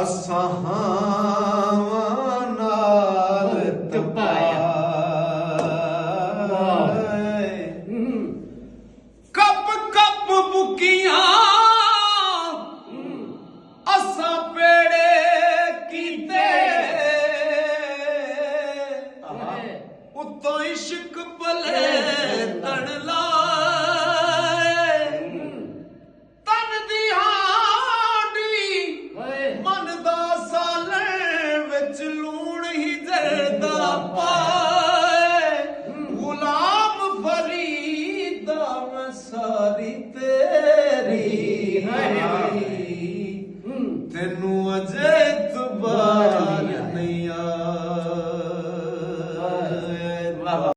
ਅਸਾਂ ਨਾਲ ਤਪਾਇਆ cup cup ਬੁਕੀਆਂ ਅਸਾਂ ਪੇੜੇ ਕੀਤੇ ਉਤੋਂ ਇਸ਼ਕ ਭਲੇ ਤਣ ਲਾਏ ਤਨ ਦੀ ਹਾਡੀ ਮਨ ਦਾ ਸਾਲਣ ਵਿੱਚ ਲੂਣ ਹੀ ਜਰਦਾ ਪਾਏ ਗੁਲਾਮ ਫਰੀਦਾ ਮੈਂ ਸਾਰੀ ਤੇਰੀ ਤੈਨੂੰ ਅਜੇ ਇਤਬਾਰ ਨਹੀਂ ਆ